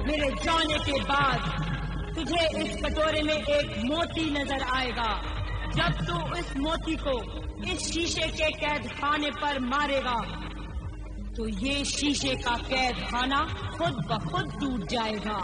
میرے جانے کے بعد تجھے اس کٹورے میں ایک موتی نظر آئے گا. جب تو اس موتی کو اس شیشے کے قید خانے پر مارے گا تو یہ شیشے کا قید خانہ خود بخود ٹوٹ جائے گا.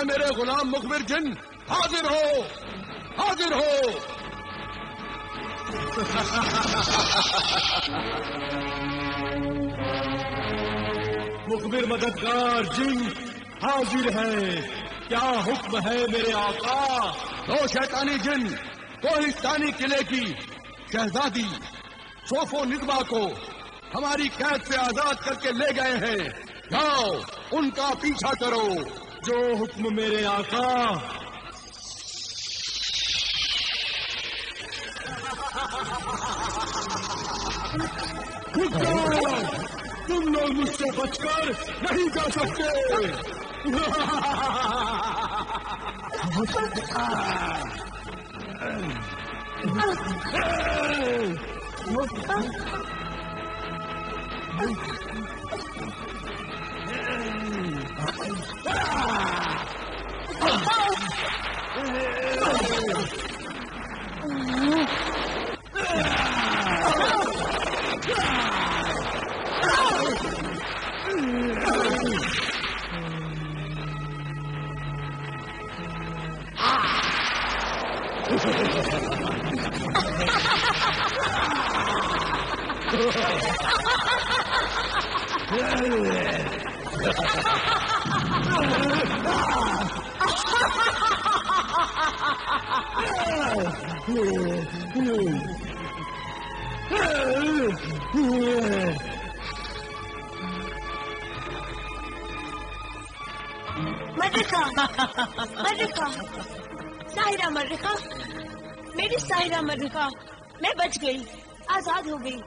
میرے غلام مخبر جن، حاضر ہو، حاضر ہو. مخبر مددگار جن حاضر ہے. کیا حکم ہے میرے آقا؟ دو شیطانی جن کوہستانی قلعے کی شہزادی صوف و نسبہ کو ہماری قید سے آزاد کر کے لے گئے ہیں. جاؤ ان کا پیچھا کرو. جو حکم میرے آقا. تم لوگ مجھ سے بچ کر نہیں جا سکتے. مرکا ساحرہ مرکا، میری ساحرہ مرکا، میں بچ گئی، آزاد ہو گئی.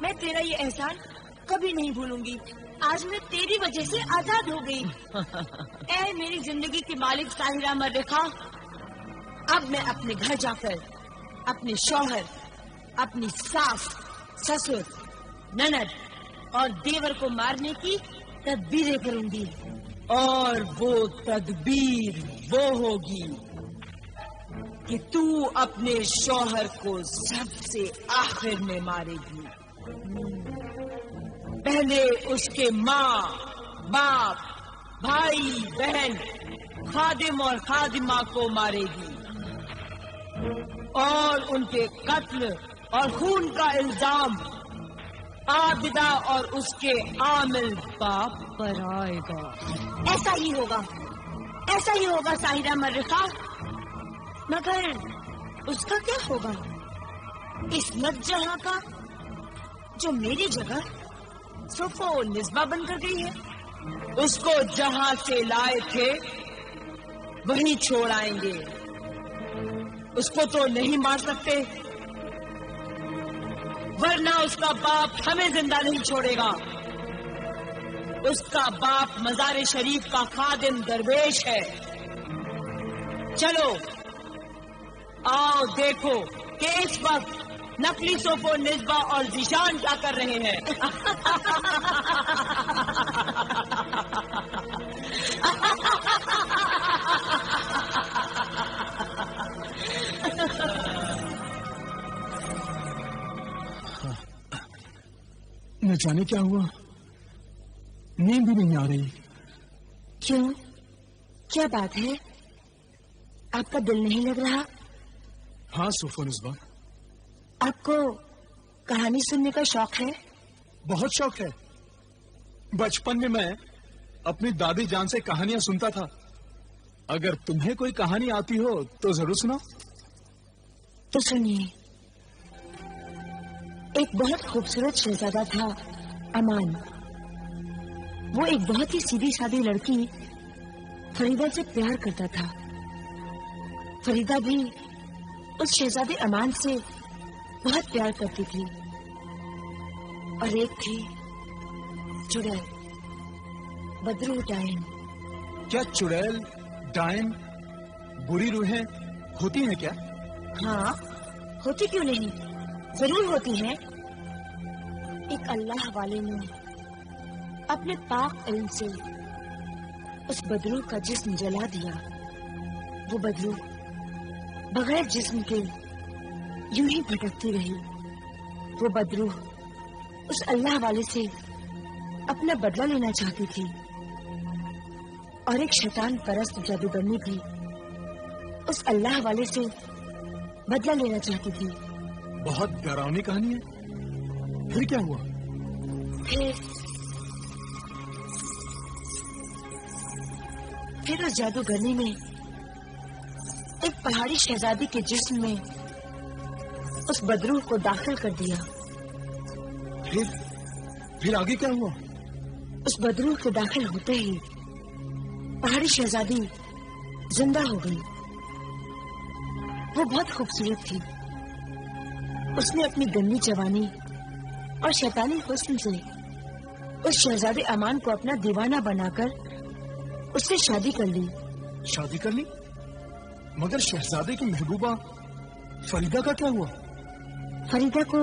میں تیرا یہ احسان کبھی نہیں بھولوں گی. آج میں تیری وجہ سے آزاد ہو گئی. اے میری زندگی کی مالک ساحرہ مرکا، اب میں اپنے گھر جا کر اپنے شوہر، اپنی ساس، سسر، نند اور دیور کو مارنے کی تدبیریں کروں گی. اور وہ تدبیر وہ ہوگی کہ تو اپنے شوہر کو سب سے آخر میں مارے گی. پہلے اس کے ماں، باپ، بھائی، بہن، خادم اور خادمہ کو مارے گی اور ان کے قتل اور خون کا الزام عابدہ اور اس کے عامل باپ پر آئے گا. ایسا ہی ہوگا، ایسا ہی ہوگا ساحرہ مرکا. مگر اس کا کیا ہوگا، عصمت جہاں کا، جو میری جگہ صوف و نسبہ بن کر گئی ہے؟ اس کو جہاں سے لائے تھے وہیں چھوڑ آئیں گے. اس کو تو نہیں مار سکتے، ورنہ اس کا باپ ہمیں زندہ نہیں چھوڑے گا. اس کا باپ مزار شریف کا خادم درویش ہے. چلو آؤ دیکھو کہ اس وقت نقلی صوف و نسبہ اور ذیشان کیا کر رہے ہیں. न जाने क्या हुआ, नींद भी नहीं आ रही। क्यों, क्या बात है? आपका दिल नहीं लग रहा? हाँ सोफोनिस्बा, आपको कहानी सुनने का शौक है? बहुत शौक है। बचपन में मैं अपनी दादी जान से कहानियां सुनता था। अगर तुम्हें कोई कहानी आती हो तो जरूर सुनाओ। तो सुनिए। एक बहुत खूबसूरत शहजादा था, अमान। वो एक बहुत ही सीधी सादी लड़की फरीदा से प्यार करता था। फरीदा भी उस शहजादे अमान से बहुत प्यार करती थी। और एक थी चुड़ैल, बदरू डायन। क्या चुड़ैल, डायन, बुरी रूहें होती हैं क्या? हाँ, होती क्यों नहीं, जरूर होती हैं। एक अल्लाह वाले ने अपने पाक इल्म से उस बदरू का जिस्म जला दिया। वो बदरू बगैर जिस्म के यूं ही भटकती रही। वो बदरू उस अल्लाह वाले से अपना बदला लेना चाहती थी। और एक शैतान परस्त जादूगरनी भी उस अल्लाह वाले से बदला लेना चाहती थी। बहुत डरावनी कहानी है। फिर क्या हुआ? फिर उस जादूगरनी ने एक पहाड़ी शहजादी के जिस्म में उस बदरूह को दाखिल कर दिया। फिर आगे क्या हुआ? उस बदरूह के दाखिल होते ही पहाड़ी शहजादी जिंदा हो गई। वो बहुत खूबसूरत थी। उसने अपनी गंदी जवानी और शैतानी हुस्न से उस शहजादे अमान को अपना दीवाना बनाकर उससे शादी कर ली। शादी कर ली? मगर शहजादे की महबूबा फरीदा का क्या हुआ? फरीदा को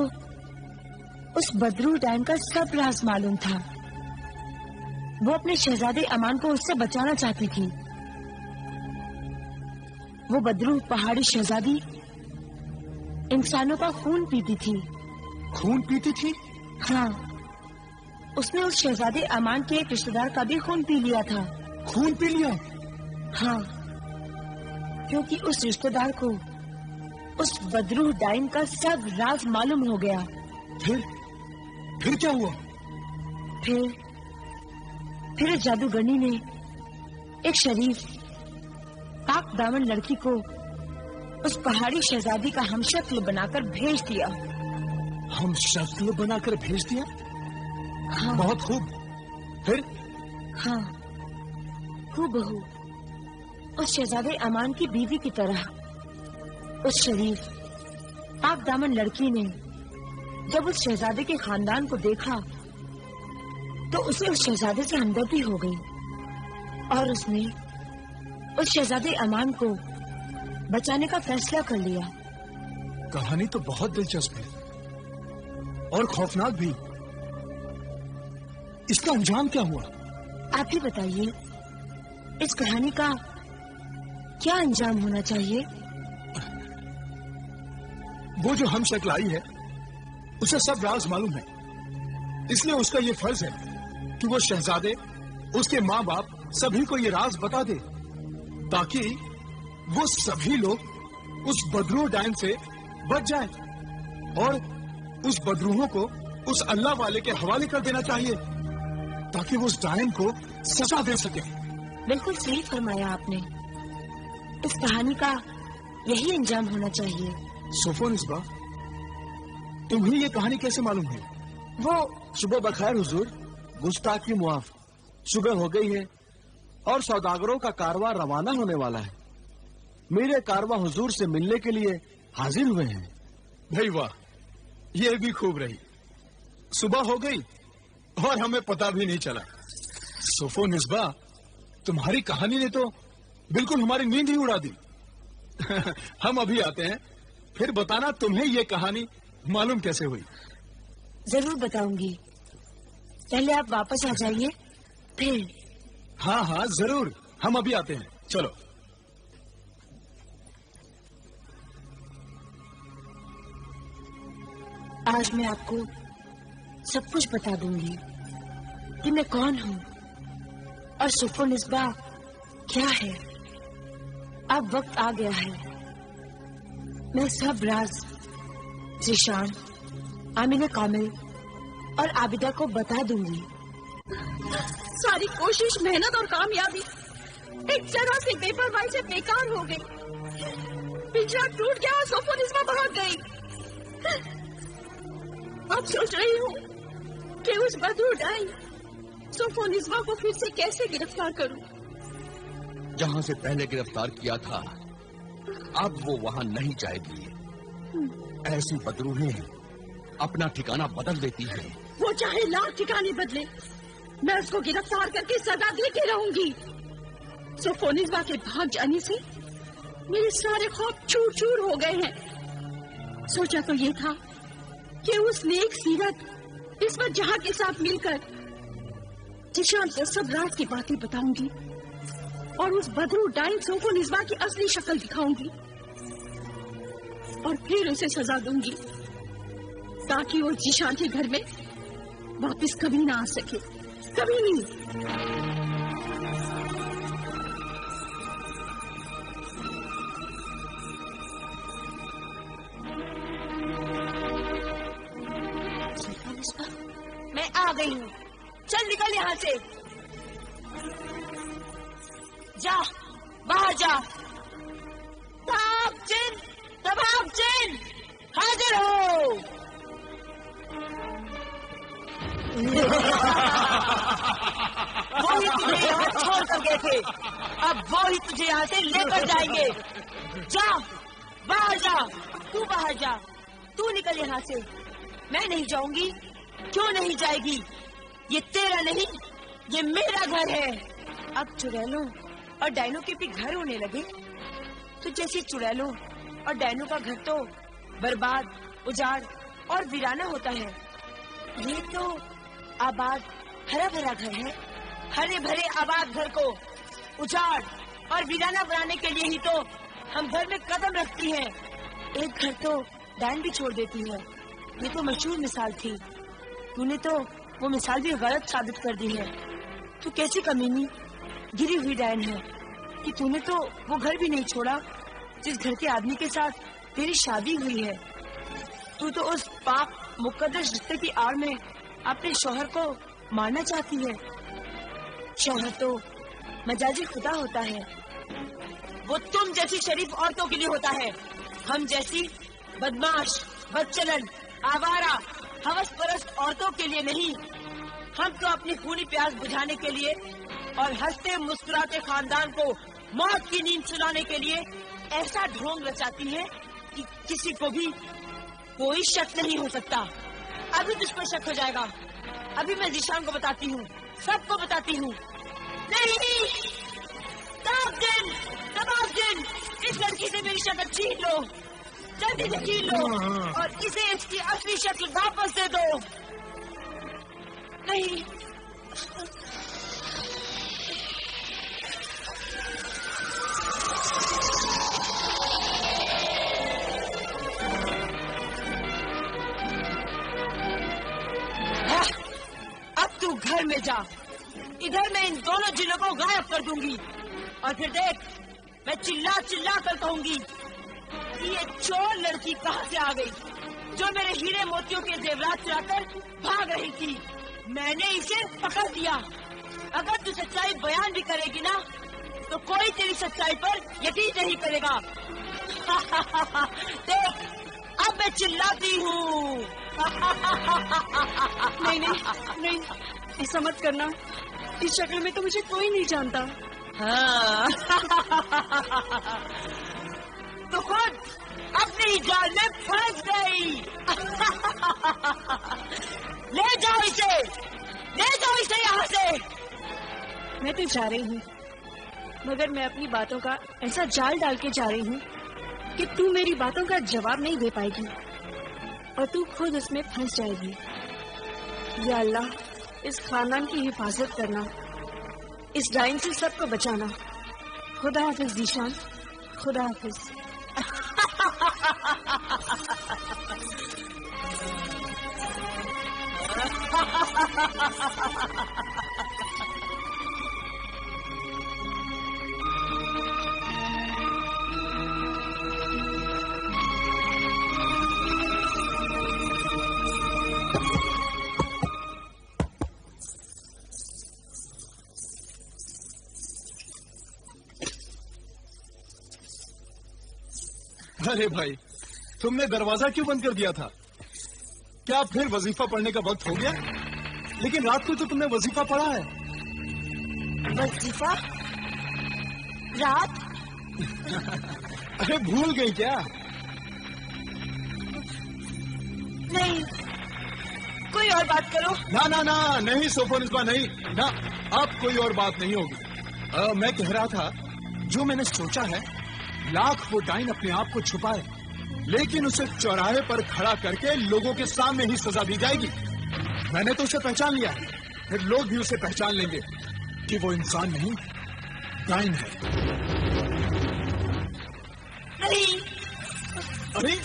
उस बदरू डायन का सब राज मालूम था। वो अपने शहजादे अमान को उससे बचाना चाहती थी। वो बदरू पहाड़ी शहजादी इंसानों का खून पीती थी। खून पीती थी? हाँ, उसने उस शहजादे अमान के एक रिश्तेदार का भी खून पी लिया था। खून पी लिया? हाँ, क्योंकि उस रिश्तेदार को उस बदरू डाइन का सब राज मालूम हो गया। फिर क्या हुआ? फिर उस जादूगरनी ने एक शरीफ पाक दामन लड़की को उस पहाड़ी शहजादी का हमशक्ल बनाकर भेज दिया। हमशक्ल बनाकर भेज दिया? हाँ, बहुत खूब। फिर? हाँ, हूबहू उस शहजादे अमान की बीवी की तरह उस शरीफ पाक दामन लड़की ने जब उस शहजादे के खानदान को देखा तो उसे उस शहजादे से हमदर्दी हो गई और उसने उस शहजादे अमान को बचाने का फैसला कर लिया। कहानी तो बहुत दिलचस्प है और खौफनाक भी। इसका अंजाम क्या हुआ? आप ही बताइए, इस कहानी का क्या अंजाम होना चाहिए? वो जो हम शक्लाई है उसे सब राज मालूम है, इसलिए उसका ये फर्ज है कि वो शहजादे, उसके माँ बाप सभी को ये राज बता दे, ताकि वो सभी लोग उस बदरू डायन से बच जाएं और उस बदरूहों को उस अल्लाह वाले के हवाले कर देना चाहिए ताकि वो उस डायन को सजा दे सके। बिल्कुल सही फरमाया आपने। इस कहानी का यही अंजाम होना चाहिए। सोफोनिस्बा, तुम्हें ये कहानी कैसे मालूम है? वो सुबह बखैर हुजूर, गुस्ताखी मुआफ। सुबह हो गई है और सौदागरों का कारवां रवाना होने वाला है। मेरे कारवां हुजूर से मिलने के लिए हाजिर हुए हैं। भाई वाह, ये भी खूब रही। सुबह हो गई और हमें पता भी नहीं चला। सोफोनिस्बा, तुम्हारी कहानी ने तो बिल्कुल हमारी नींद ही उड़ा दी। हम अभी आते हैं, फिर बताना तुम्हें ये कहानी मालूम कैसे हुई। जरूर बताऊंगी, पहले आप वापस आ जाइए फिर। हाँ हाँ जरूर, हम अभी आते हैं, चलो। आज मैं आपको सब कुछ बता दूंगी कि मैं कौन हूँ और सुफो निस्बा क्या है। अब वक्त आ गया है, मैं सब राज ज़ीशान, आमिना कामिल और आबिदा को बता दूंगी। सारी कोशिश, मेहनत और कामयाबी एक जगह से बेपरवाही से बेकार हो गई। पिंजरा टूट गया, सुफो निस्बा भाग गई। अब सोच रही हूँ कि उस बदरू डाइन सुफो निस्बा को फिर से कैसे गिरफ्तार करूं। जहाँ से पहले गिरफ्तार किया था अब वो वहाँ नहीं जाएगी। ऐसी बदरूहें अपना ठिकाना बदल देती है। वो चाहे लाख ठिकाने बदले, मैं उसको गिरफ्तार करके सजा दे के रहूंगी। सुफो निस्बा के भाग जाने से मेरे सारे ख्वाब चूर चूर हो गए हैं। सोचा तो ये था कि उस नेक सीरत इस्मत जहां के साथ मिलकर ज़ीशान को सब राज की बातें बताऊंगी और उस बदरू डाइन सुफो निस्बा की असली शक्ल दिखाऊंगी और फिर उसे सजा दूंगी ताकि वो ज़ीशान के घर में वापस कभी ना आ सके, कभी नहीं। मैं आ गई हूँ, चल निकल यहाँ से। जा, बाहर जा। तबाब जिन, हाजिर हो। वो ही तुझे यहाँ छोड़ कर गए थे, अब वो ही तुझे यहाँ से लेकर जाएंगे। जा, बाहर जा। तू बाहर जा, तू निकल यहाँ से। मैं नहीं जाऊंगी। क्यों नहीं जाएगी? ये तेरा नहीं, ये मेरा घर है। अब चुड़ैलों और डायनों के भी घर होने लगे तो जैसे चुड़ैलों और डायनों का घर तो बर्बाद, उजाड़ और वीराना होता है, ये तो आबाद हरा भरा घर है। हरे भरे आबाद घर को उजाड़ और वीराना बनाने के लिए ही तो हम घर में कदम रखती हैं। एक घर तो डायन भी छोड़ देती है। ये तो मशहूर मिसाल थी, तूने तो वो मिसाल भी गलत साबित कर दी है। तू कैसी कमीनी गिरी हुई डायन है कि तूने तो वो घर भी नहीं छोड़ा जिस घर के आदमी के साथ तेरी शादी हुई है। तू तो उस पाक मुकद्दस रिश्ते की आड़ में अपने शौहर को मारना चाहती है। शौहर तो मजाजी खुदा होता है, वो तुम जैसी शरीफ औरतों के लिए होता है। हम जैसी बदमाश, बदचलन, आवारा, हवस परस्त औरतों के लिए नहीं। हम तो अपनी खूनी प्यास बुझाने के लिए और हंसते मुस्कुराते खानदान को मौत की नींद सुलाने के लिए ऐसा ढोंग रचाती है कि किसी को भी कोई शक नहीं हो सकता। अभी तुझ पर शक हो जाएगा। अभी मैं ज़ीशान को बताती हूँ, सबको बताती हूँ। नहीं, तबाब, इस लड़की से मेरी शक्ल छीन लो, जल्दी से छीन लो और इसे इसकी असली शक्ल वापस दे दो। नहीं, अब तू घर में जा। इधर मैं इन दोनों जिलों को गायब कर दूंगी और फिर देख, मैं चिल्ला चिल्ला कर कहूंगी कि ये चोर लड़की कहाँ से आ गई जो मेरे हीरे मोतियों के जेवरात चुराकर भाग रही थी। मैंने इसे पकड़ दिया। अगर तू सच्चाई बयान भी करेगी ना तो कोई तेरी सच्चाई पर यकीन नहीं करेगा। देख, अब मैं चिल्लाती हूँ। नहीं, ऐसा मत करना। इस शक्ल में तो मुझे कोई नहीं जानता। हाँ। तो खुद अपनी जाल में फंस गई। ले जाओ इसे यहाँ से। मैं तो जा रही हूँ, मगर मैं अपनी बातों का ऐसा जाल डाल के जा रही हूँ कि तू मेरी बातों का जवाब नहीं दे पाएगी और तू खुद उसमें फंस जाएगी। या अल्लाह, इस खानदान की हिफाजत करना, इस डाइन से सबको बचाना। खुदा हाफिज ज़ीशान, खुदा हाफिज। अरे भाई, तुमने दरवाजा क्यों बंद कर दिया था? क्या फिर वजीफा पढ़ने का वक्त हो गया? लेकिन रात को तो तुमने वजीफा पढ़ा है। वजीफा? रात? अरे भूल गई क्या? नहीं, कोई और बात करो। ना ना ना, नहीं सोफोनिस्बा, नहीं ना, अब कोई और बात नहीं होगी। मैं कह रहा था, जो मैंने सोचा है, लाख वो डाइन अपने आप को छुपाए, लेकिन उसे चौराहे पर खड़ा करके लोगों के सामने ही सजा दी जाएगी। मैंने तो उसे पहचान लिया, फिर लोग भी उसे पहचान लेंगे कि वो इंसान नहीं, डाइन है। नहीं। अरे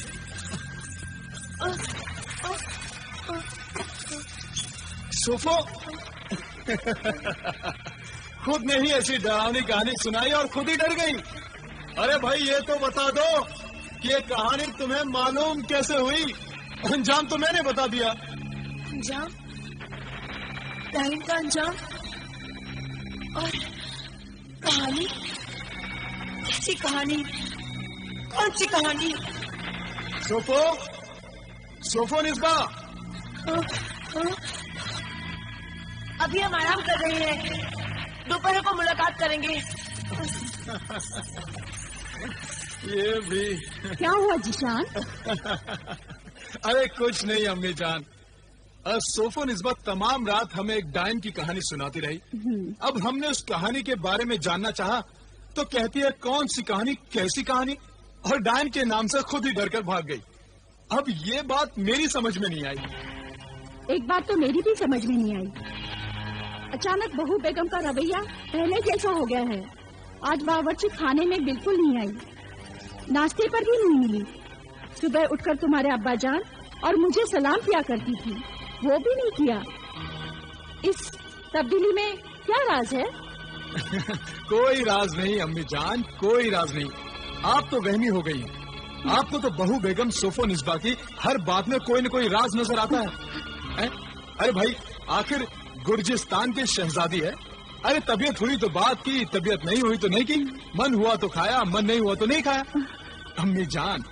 सोफो खुद ने ही ऐसी डरावनी कहानी सुनाई और खुद ही डर गई। अरे भाई, ये तो बता दो कि ये कहानी तुम्हें मालूम कैसे हुई? अंजाम तो मैंने बता दिया। अंजाम? डाइन का अंजाम? और कहानी? कैसी कहानी? कौन सी कहानी? सोफोनिस्बा, अभी हम आराम कर रहे हैं, दोपहर को मुलाकात करेंगे। ये भी क्या हुआ जीशान? अरे कुछ नहीं अम्मी जान, सोफोनिस्बा तमाम रात हमें एक डाइन की कहानी सुनाती रही। अब हमने उस कहानी के बारे में जानना चाहा तो कहती है कौन सी कहानी, कैसी कहानी, और डाइन के नाम से खुद ही डरकर भाग गई। अब ये बात मेरी समझ में नहीं आई। एक बात तो मेरी भी समझ में नहीं आई। अचानक बहू बेगम का रवैया पहले जैसा हो गया है। आज बावर्ची खाने में बिल्कुल नहीं आई, नाश्ते पर भी नहीं मिली। सुबह उठकर तुम्हारे अब्बा जान और मुझे सलाम किया करती थी, वो भी नहीं किया। इस तब्दीली में क्या राज है? कोई राज नहीं अम्मी जान, कोई राज नहीं। आप तो वहमी हो गई हैं। आपको तो बहू बेगम सोफोनिस्बा की हर बात में कोई न कोई राज नजर आता है? अरे भाई, आखिर गुर्जिस्तान के शहजादी है। अरे तबीयत हुई तो बात की, तबीयत नहीं हुई तो नहीं की, मन हुआ तो खाया, मन नहीं हुआ तो नहीं खाया। अम्मी जान,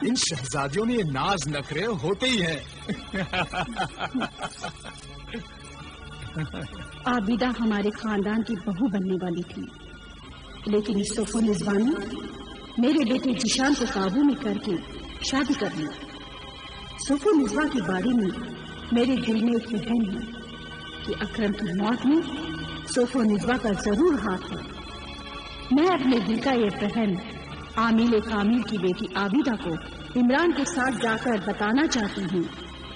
इन शहजादियों में ये नाज नखरे होते ही हैं। आबिदा हमारे खानदान की बहू बनने वाली थी, लेकिन इस सोफोनिस्बा ने मेरे बेटे जिशान को काबू में करके शादी कर ली। सोफोनिस्बा के बारे में मेरे दिल में एक वहम है कि अकरम की मौत में सोफोनिस्बा का जरूर हाथ है। मैं अपने दिल का ये वहम आमिल कामिल की बेटी आबिदा को इमरान के साथ जाकर बताना चाहती हूँ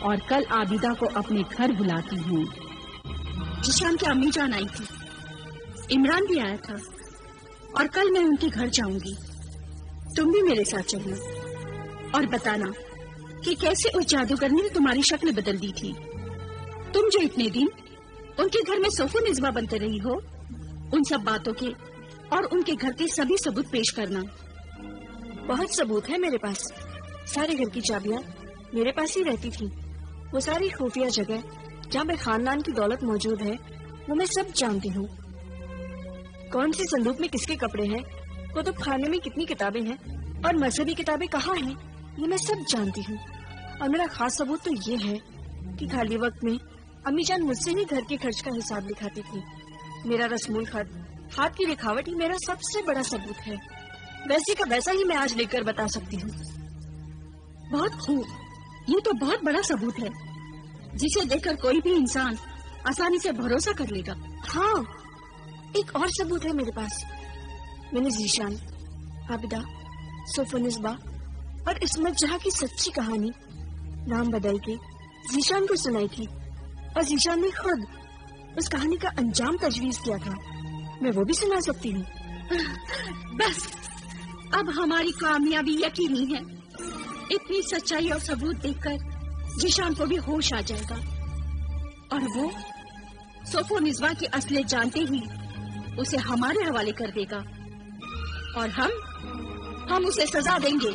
और कल आबिदा को अपने घर बुलाती हूँ। जिशान की अम्मी जान आई थी, इमरान भी आया था और कल मैं उनके घर जाऊंगी। तुम भी मेरे साथ चलना और बताना कि कैसे उस जादूगर ने तुम्हारी शक्ल बदल दी थी। तुम जो इतने दिन उनके घर में सोफोनिस्बा बनते रही हो, उन सब बातों के और उनके घर के सभी सबूत पेश करना। बहुत सबूत है मेरे पास। सारे घर की चाबियां मेरे पास ही रहती थी। वो सारी खुफिया जगह जहाँ पे खानदान की दौलत मौजूद है, वो मैं सब जानती हूँ। कौन सी संदूक में किसके कपड़े हैं, वो तो खाने में कितनी किताबें हैं और मजहबी किताबें कहाँ हैं, ये मैं सब जानती हूँ। और मेरा खास सबूत तो ये है कि खाली वक्त में अम्मी जान मुझसे ही घर के खर्च का हिसाब लिखाती थी। मेरा रस्मुल खत, हाथ की लिखावट ही मेरा सबसे बड़ा सबूत है। वैसे का वैसा ही मैं आज लेकर बता सकती हूँ। बहुत खूब, ये तो बहुत बड़ा सबूत है जिसे देखकर कोई भी इंसान आसानी से भरोसा कर लेगा। हाँ, एक और सबूत है मेरे पास। मैंने जीशान, आबिदा, सोफोनिस्बा और इस्मत जहाँ की सच्ची कहानी नाम बदल के जीशान को सुनाई थी और जीशान ने खुद उस कहानी का अंजाम तजवीज किया था। मैं वो भी सुना सकती हूँ। बस अब हमारी कामयाबी यकीनी है। इतनी सच्चाई और सबूत देखकर जीशान को भी होश आ जाएगा और वो सोफोनिज़्वा की असलियत जानते ही उसे हमारे हवाले कर देगा और हम उसे सजा देंगे।